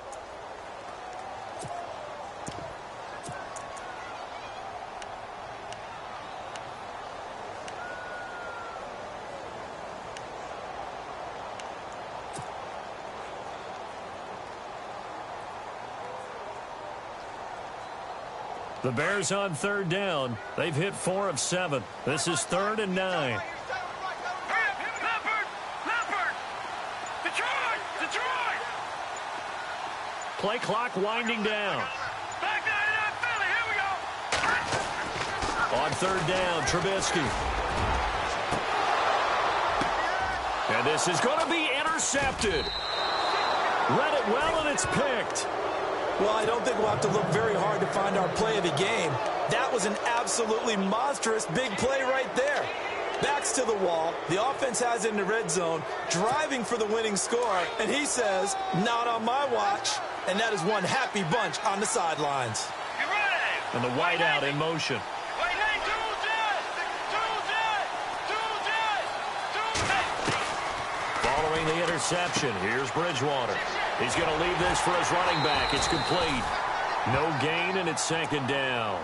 S1: The Bears on 3rd down. They've hit 4 of 7. This is 3rd and 9. Play clock winding down. On 3rd down, Trubisky. And this is going to be intercepted. Read it well, and it's picked.
S2: Well, I don't think we'll have to look very hard to find our play of the game. That was an absolutely monstrous big play right there. Backs to the wall. The offense has it in the red zone, driving for the winning score. And he says, not on my watch. And that is one happy bunch on the sidelines.
S1: And the wideout in motion. Following the interception, here's Bridgewater. He's going to leave this for his running back. It's complete. No gain, and it's 2nd down.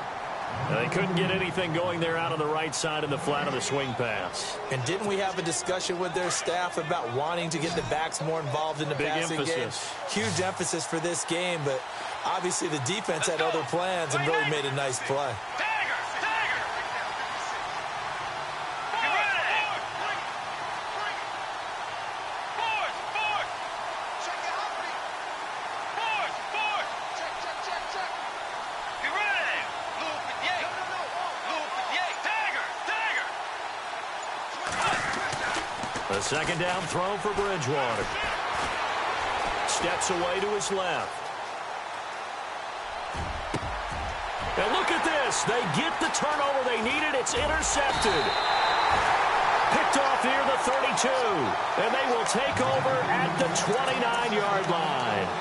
S1: They couldn't get anything going there out on the right side of the flat of the swing pass.
S2: And didn't we have a discussion with their staff about wanting to get the backs more involved in the passing game? Huge emphasis for this game, but obviously the defense had other plans and really made a nice play.
S1: A 2nd down throw for Bridgewater. Steps away to his left. And look at this. They get the turnover they needed. It's intercepted. Picked off near the 32. And they will take over at the 29-yard line.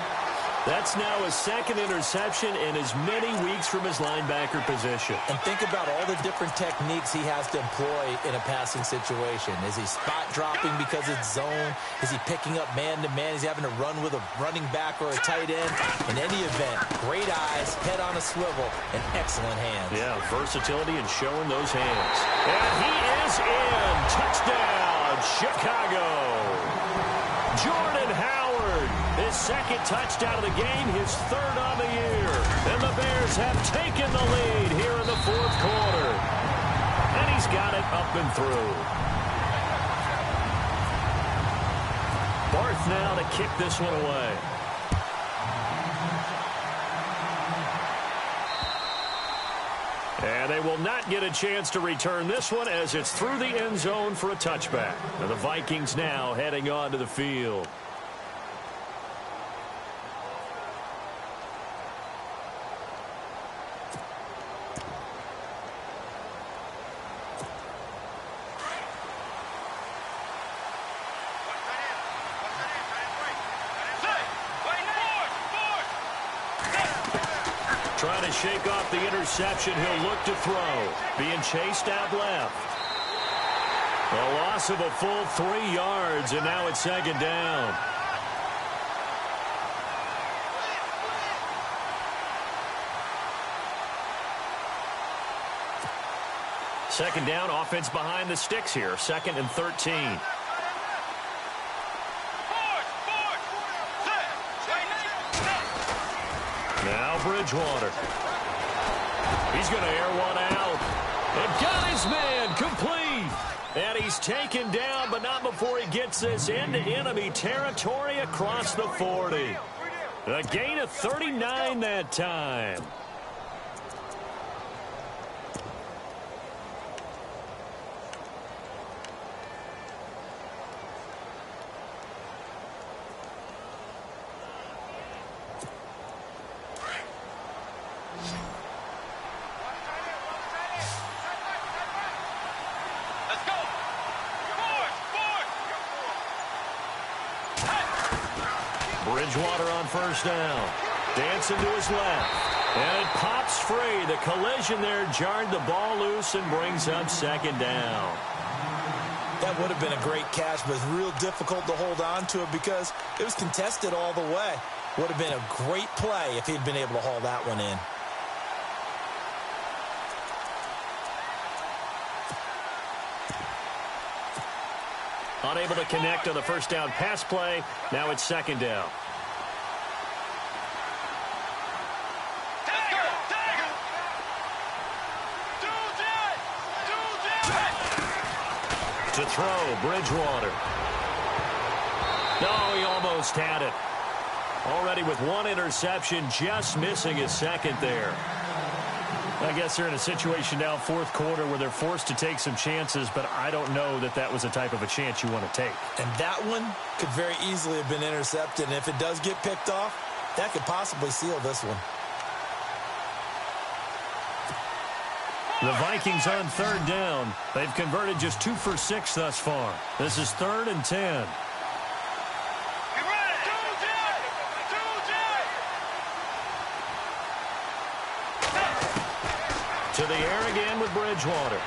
S1: That's now his second interception in as many weeks from his linebacker position.
S2: And think about all the different techniques he has to employ in a passing situation. Is he spot dropping because it's zone? Is he picking up man-to-man? Is he having to run with a running back or a tight end? In any event, great eyes, head on a swivel, and excellent hands.
S1: Yeah, versatility and showing those hands. And he is in. Touchdown, Chicago. Jordan Howard, his second touchdown of the game, his third on the year. And the Bears have taken the lead here in the fourth quarter. And he's got it up and through. Barth now to kick this one away. And they will not get a chance to return this one as it's through the end zone for a touchback. And the Vikings now heading onto the field. Trying to shake off the interception. He'll look to throw. Being chased out left. A loss of a full 3 yards, and now it's second down. Second down, offense behind the sticks here. 2nd and 13. Now Bridgewater. He's going to air one out. And got his man complete. And he's taken down, but not before he gets this into enemy territory across the 40. A gain of 39 that time. Bridgewater on first down. Dancing to his left. And it pops free. The collision there jarred the ball loose and brings up second down.
S2: That would have been a great catch, but it's real difficult to hold on to it because it was contested all the way. Would have been a great play if he'd been able to haul that one in.
S1: Unable to connect on the first down pass play. Now it's second down. To throw, Bridgewater. No, he almost had it. Already with one interception, just missing his second there. I guess they're in a situation now, fourth quarter, where they're forced to take some chances, but I don't know that that was the type of a chance you want to take.
S2: And that one could very easily have been intercepted, and if it does get picked off, that could possibly seal this one.
S1: The Vikings on third down. They've converted just 2 for 6 thus far. This is 3rd and 10. To the air again with Bridgewater.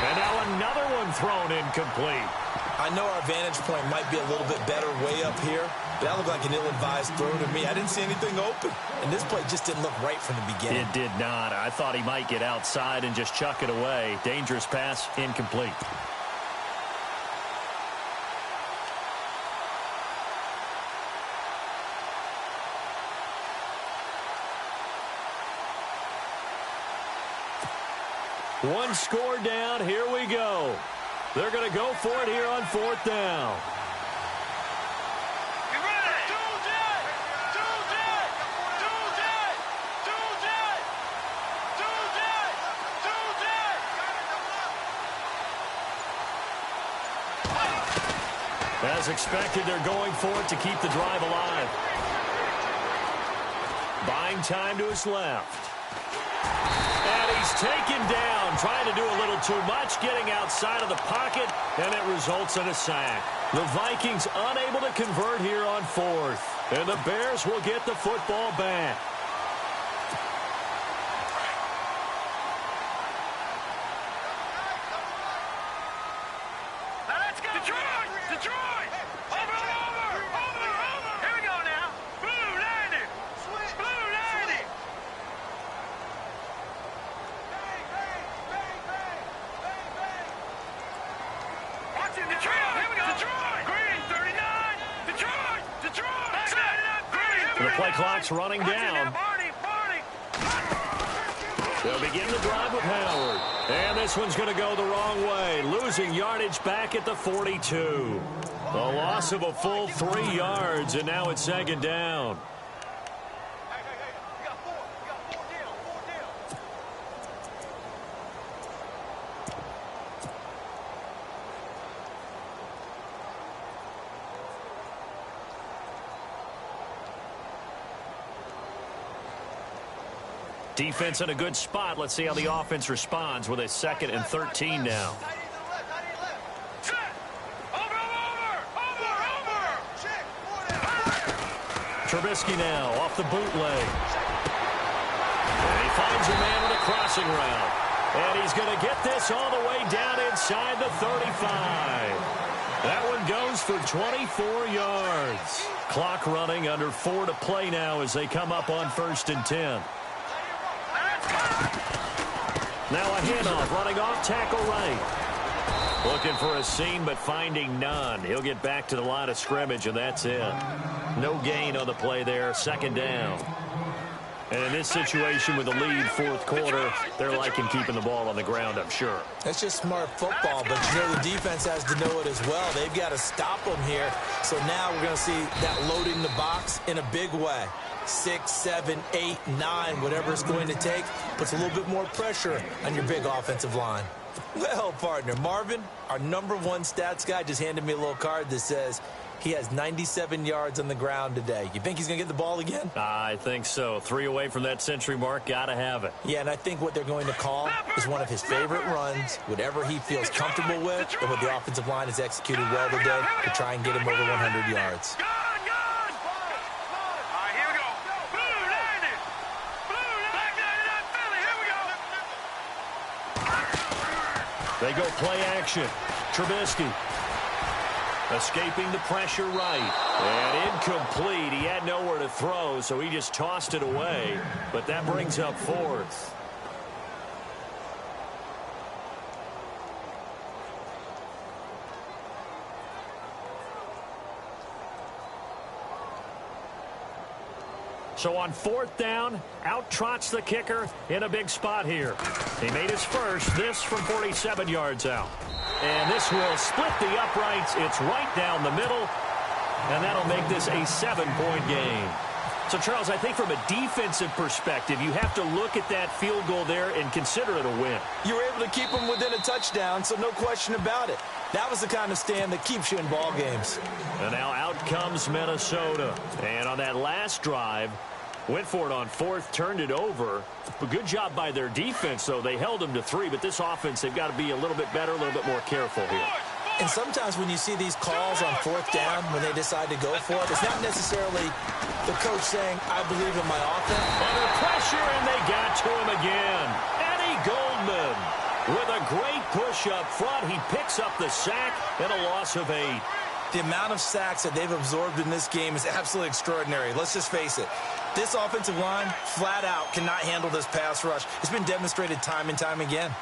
S1: And now another one thrown incomplete.
S2: I know our vantage point might be a little bit better way up here, but that looked like an ill-advised throw to me. I didn't see anything open, and this play just didn't look right from the beginning.
S1: It did not. I thought he might get outside and just chuck it away. Dangerous pass, incomplete. One score down. Here we go. They're going to go for it here on 4th down. As expected, they're going for it to keep the drive alive. Buying time to his left. And he's taken down trying to do a little too much, getting outside of the pocket, and it results in a sack. The Vikings unable to convert here on fourth, and the Bears will get the football back.
S3: Let's go. Detroit! Detroit! Over! Here we go now. Blue landing. Blue landing. Watch it, Detroit! Here we go. Detroit! Green 39. Detroit! Green.
S1: The play clock's running down.
S3: Barney.
S1: They'll begin the drive with Howard. And this one's going to go the wrong way, losing yardage back at the 42. A loss of a full 3 yards, and now it's second down.
S3: You got four down.
S1: Defense in a good spot. Let's see how the offense responds with a 2nd and 13 now.
S3: Set. Over. Check. 4 down.
S1: Trubisky now off the bootleg. And he finds a man with a crossing route. And he's going to get this all the way down inside the 35. That one goes for 24 yards. Clock running, under 4 to play now as they come up on 1st and 10. Now a handoff, running off tackle right. Looking for a seam, but finding none. He'll get back to the line of scrimmage, and that's it. No gain on the play there, 2nd down. And in this situation with the lead 4th quarter, they're liking keeping the ball on the ground, I'm sure.
S2: That's just smart football, but you know the defense has to know it as well. They've got to stop them here. So now we're going to see that loading the box in a big way. 6, 7, 8, 9, whatever it's going to take, puts a little bit more pressure on your big offensive line. Well, partner, Marvin, our #1 stats guy, just handed me a little card that says he has 97 yards on the ground today. You think he's going to get the ball again?
S1: I think so. 3 away from that century mark. Got to have it.
S2: Yeah, and I think what they're going to call is one of his favorite runs, whatever he feels comfortable with, and what the offensive line has executed well today to try and get him over 100 yards.
S3: All right, here we go. Blue landing. Black 99 Philly. Here we go.
S1: They go play action. Trubisky escaping the pressure right. And incomplete. He had nowhere to throw, so he just tossed it away. But that brings up 4th. So on 4th down, out trots the kicker in a big spot here. He made his first, this from 47 yards out. And this will split the uprights. It's right down the middle, and that'll make this a 7-point game. So, Charles, I think from a defensive perspective, you have to look at that field goal there and consider it a win.
S2: You were able to keep them within a touchdown, so no question about it. That was the kind of stand that keeps you in ball games.
S1: And now out comes Minnesota. And on that last drive, went for it on 4th, turned it over. But good job by their defense, though. They held them to 3, but this offense, they've got to be a little bit better, a little bit more careful here.
S2: And sometimes when you see these calls on 4th down, when they decide to go for it, it's not necessarily the coach saying, I believe in my offense.
S1: Under pressure, and they got to him again. Eddie Goldman with a great push up front. He picks up the sack and a loss of 8.
S2: The amount of sacks that they've absorbed in this game is absolutely extraordinary. Let's just face it. This offensive line, flat out, cannot handle this pass rush. It's been demonstrated time and time again.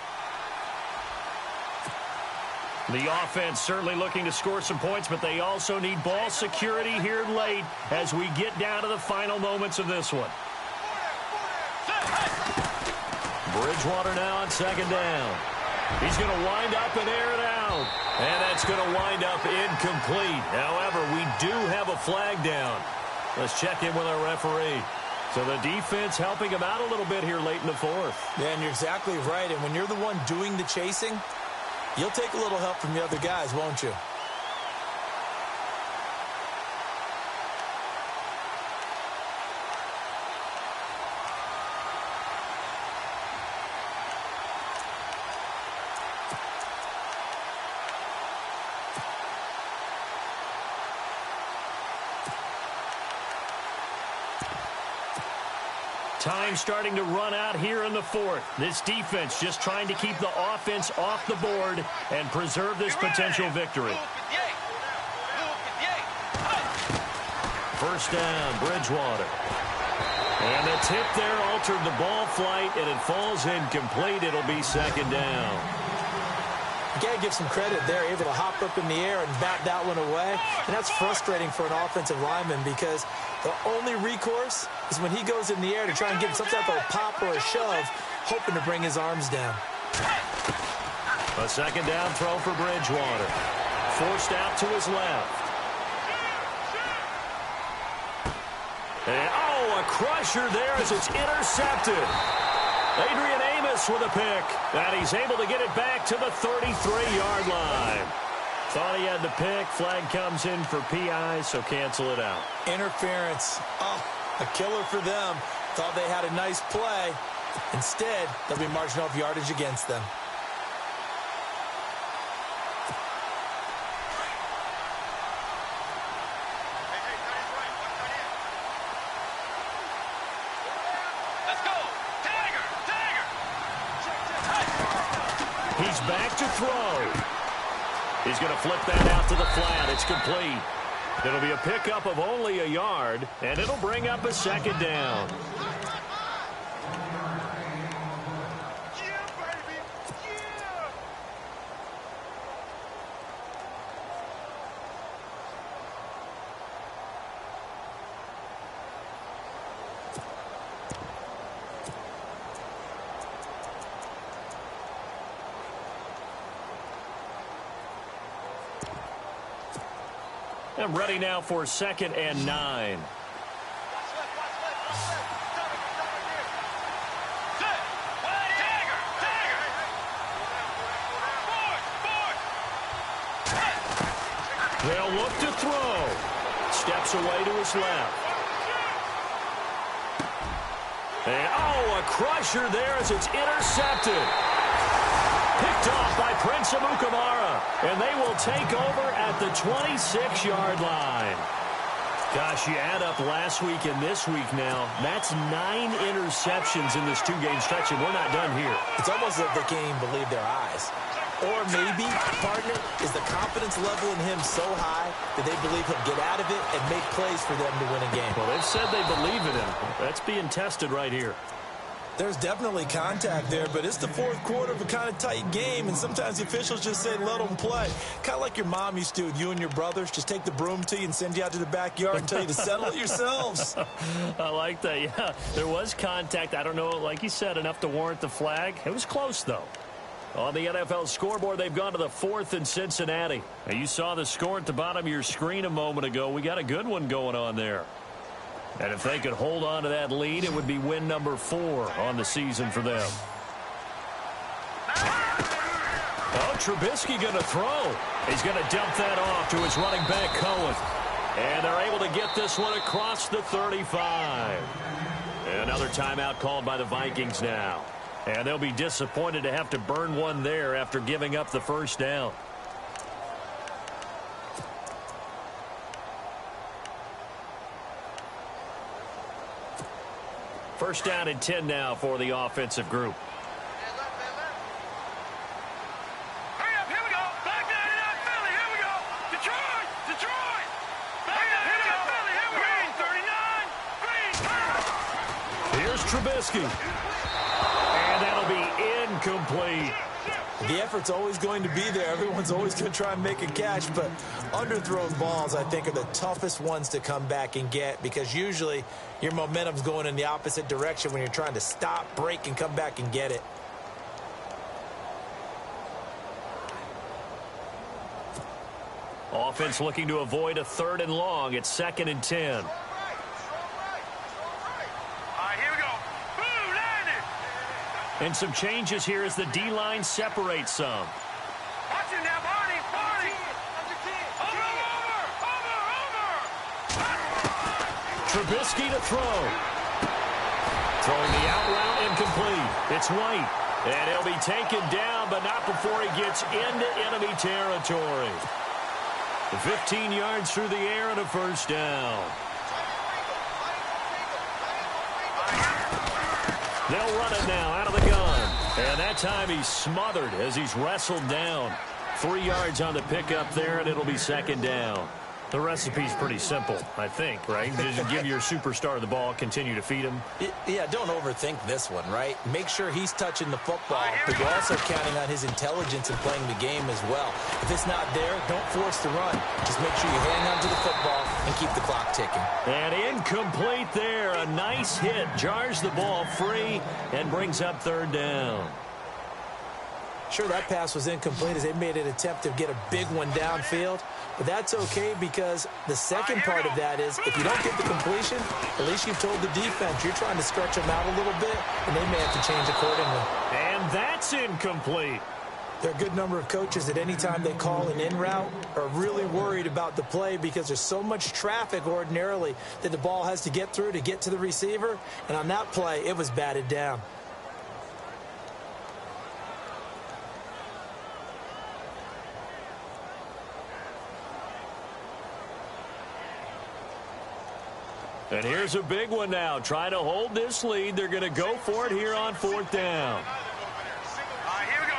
S1: The offense certainly looking to score some points, but they also need ball security here late as we get down to the final moments of this one. Bridgewater now on 2nd down. He's going to wind up and air it out. And that's going to wind up incomplete. However, we do have a flag down. Let's check in with our referee. So the defense helping him out a little bit here late in the 4th.
S2: Yeah, and you're exactly right. And when you're the one doing the chasing, you'll take a little help from the other guys, won't you?
S1: Time starting to run out here in the fourth. This defense just trying to keep the offense off the board and preserve this potential victory. First down, Bridgewater. And the tip there altered the ball flight, and it falls incomplete. It'll be second down.
S2: You got to give some credit there, able to hop up in the air and bat that one away. And that's frustrating for an offensive lineman because the only recourse is when he goes in the air to try and give some type of a pop or a shove, hoping to bring his arms down.
S1: A second down throw for Bridgewater. Forced out to his left. And, a crusher there as it's intercepted. Adrian Amos with a pick. And he's able to get it back to the 33-yard line. Thought he had the pick. Flag comes in for PI, so cancel it out.
S2: Interference. Oh, a killer for them. Thought they had a nice play. Instead, they'll be marching off yardage against them.
S1: He's back to throw. He's going to flip that out to the flat. It's complete. It'll be a pickup of only a yard, and it'll bring up a second down. I'm ready now for 2nd and 9. They'll look to throw. Steps away to his left. And, a crusher there as it's intercepted. Picked off by Prince Amukamara, and they will take over at the 26-yard line. Gosh, you add up last week and this week now, that's 9 interceptions in this two-game stretch, and we're not done here.
S2: It's almost as if they can't even believe their eyes. Or maybe, partner, is the confidence level in him so high that they believe he'll get out of it and make plays for them to win a game.
S1: Well, they've said they believe in him. That's being tested right here.
S2: There's definitely contact there, but it's the fourth quarter of a kind of tight game, and sometimes the officials just say, let them play. Kind of like your mom used to with you and your brothers. Just take the broom to you and send you out to the backyard and tell you to settle it yourselves.
S1: I like that, yeah. There was contact. I don't know, like you said, enough to warrant the flag. It was close, though. On the NFL scoreboard, they've gone to the 4th in Cincinnati. Now, you saw the score at the bottom of your screen a moment ago. We got a good one going on there. And if they could hold on to that lead, it would be win number 4 on the season for them. Trubisky going to throw. He's going to dump that off to his running back, Cohen. And they're able to get this one across the 35. Another timeout called by the Vikings now. And they'll be disappointed to have to burn one there after giving up the first down. First down and 10 now for the offensive group.
S3: Hurry up, here we go. Back down it up, Philly, here we go. Detroit, Detroit. Back down it up, Philly, here we go. Green, 39, Green.
S1: Here's Trubisky. And that'll be incomplete.
S2: The effort's always going to be there. Everyone's always going to try and make a catch, but underthrown balls, I think, are the toughest ones to come back and get because usually your momentum's going in the opposite direction when you're trying to stop, break, and come back and get it.
S1: Offense looking to avoid a 3rd and long. It's 2nd and 10. And some changes here as the D-line separates some.
S3: Watch it now, Barney, Barney. Over.
S1: Trubisky to throw. Throwing the out route incomplete. It's White. And he'll be taken down, but not before he gets into enemy territory. 15 yards through the air and a first down. They'll run it now out of the gun. And that time he's smothered as he's wrestled down. 3 yards on the pickup there, and it'll be second down. The recipe's pretty simple, I think, right? Just give your superstar the ball, continue to feed him.
S2: Yeah, don't overthink this one, right? Make sure he's touching the football, but you're also counting on his intelligence in playing the game as well. If it's not there, don't force the run. Just make sure you hang on to the football and keep the clock ticking.
S1: And incomplete there. A nice hit. Jars the ball free and brings up third down.
S2: Sure, that pass was incomplete as they made an attempt to get a big one downfield. But that's okay because the second part of that is if you don't get the completion, at least you've told the defense you're trying to stretch them out a little bit, and they may have to change accordingly.
S1: And that's incomplete.
S2: There are a good number of coaches that any time they call an in route are really worried about the play because there's so much traffic ordinarily that the ball has to get through to get to the receiver. And on that play, it was batted down.
S1: And here's a big one now. Trying to hold this lead. They're going to go for it here on fourth down.
S3: Here we go.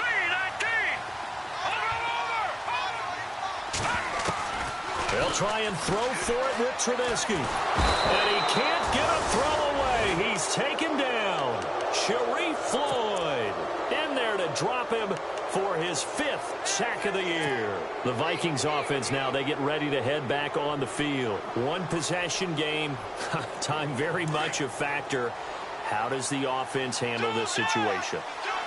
S3: 3-19. Over.
S1: They'll try and throw for it with Trubisky. And he can't get a throw away. He's taken down. Sharif Floyd in there to drop him for his 5th sack of the year. The Vikings offense now, they get ready to head back on the field. One possession game. Time very much a factor. How does the offense handle this situation?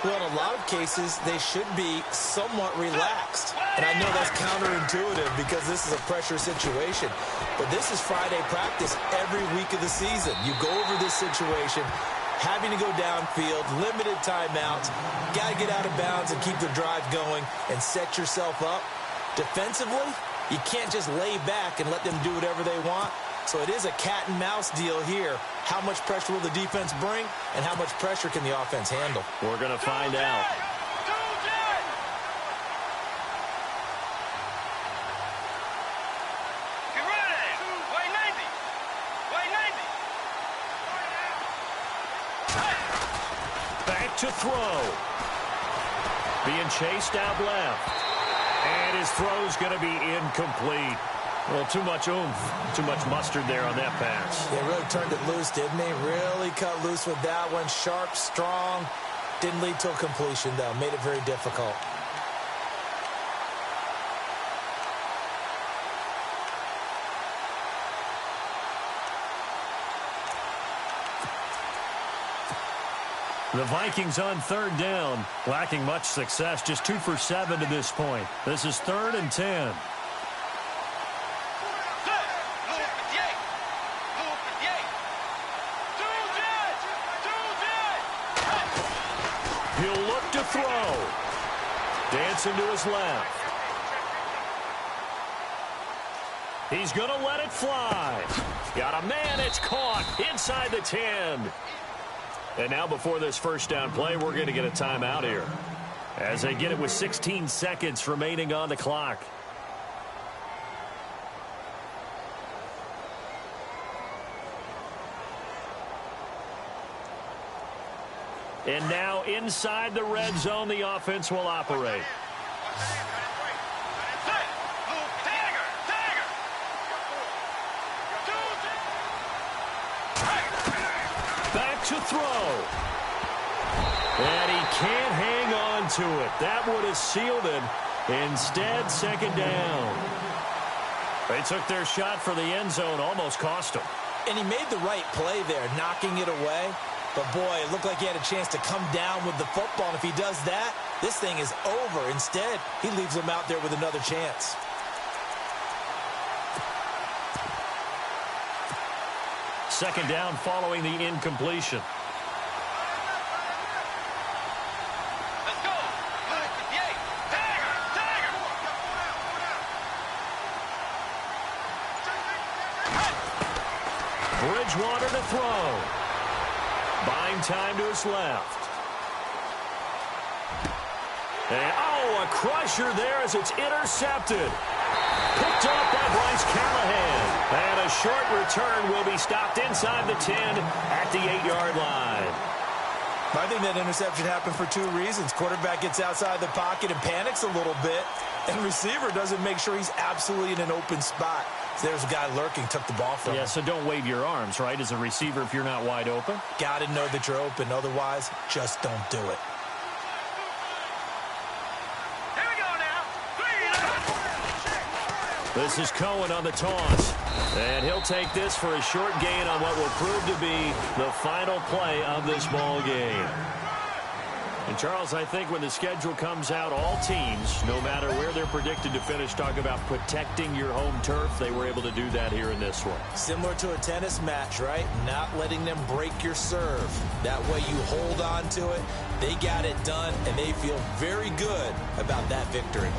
S2: Well, in a lot of cases, they should be somewhat relaxed. And I know that's counterintuitive because this is a pressure situation. But this is Friday practice every week of the season. You go over this situation, having to go downfield, limited timeouts, got to get out of bounds and keep the drive going and set yourself up. Defensively, you can't just lay back and let them do whatever they want. So it is a cat and mouse deal here. How much pressure will the defense bring and how much pressure can the offense handle?
S1: We're going to find out.
S3: Get ready. Way 90. Way 90.
S1: Back to throw. Being chased out left. And his throw's going to be incomplete. Well, too much oomph, too much mustard there on that pass.
S2: They really turned it loose, didn't they? Really cut loose with that one. Sharp, strong. Didn't lead to a completion, though. Made it very difficult.
S1: The Vikings on third down, lacking much success, just 2 for 7 to this point. This is 3rd and 10. He'll look to throw. Dancing to his left. He's going to let it fly. Got a man, it's caught inside the 10. And now before this first down play, we're going to get a timeout here as they get it with 16 seconds remaining on the clock. And now inside the red zone, the offense will operate. Back to throw. And he can't hang on to it. That would have sealed it. Instead, second down. They took their shot for the end zone, almost cost him.
S2: And he made the right play there, knocking it away. But, boy, it looked like he had a chance to come down with the football. And if he does that, this thing is over. Instead, he leaves him out there with another chance.
S1: Second down following the incompletion.
S3: Let's go.
S1: Bridgewater to throw. Buying time to his left. And, a crusher there as it's intercepted. Picked up by Bryce Callahan. And a short return will be stopped inside the 10 at the 8-yard line.
S2: I think that interception happened for two reasons. Quarterback gets outside the pocket and panics a little bit, and receiver doesn't make sure he's absolutely in an open spot. So there's a guy lurking, took the ball from him.
S1: Yeah, so don't wave your arms, right, as a receiver if you're not wide open.
S2: Got to know that you're open. Otherwise, just don't do it.
S3: Here we go now.
S1: This is Cohen on the toss. And he'll take this for a short gain on what will prove to be the final play of this ball game. And, Charles, I think when the schedule comes out, all teams, no matter where they're predicted to finish, talk about protecting your home turf. They were able to do that here in this one.
S2: Similar to a tennis match, right? Not letting them break your serve. That way you hold on to it. They got it done, and they feel very good about that victory.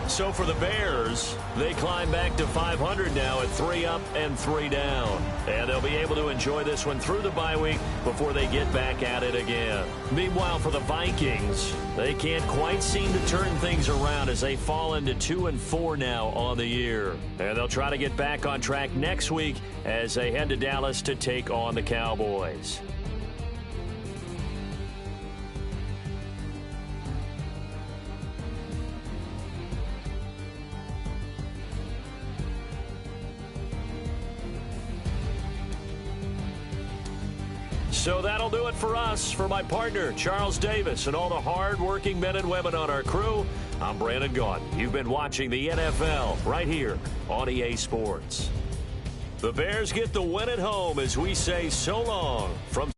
S1: So for the Bears, they climb back to 500 now at 3 up and 3 down. And they'll be able to enjoy this one through the bye week before they get back at it again. Meanwhile, for the Vikings, they can't quite seem to turn things around as they fall into 2-4 now on the year. And they'll try to get back on track next week as they head to Dallas to take on the Cowboys. So that'll do it for us. For my partner, Charles Davis, and all the hard-working men and women on our crew, I'm Brandon Gaudin. You've been watching the NFL right here on EA Sports. The Bears get the win at home as we say so long from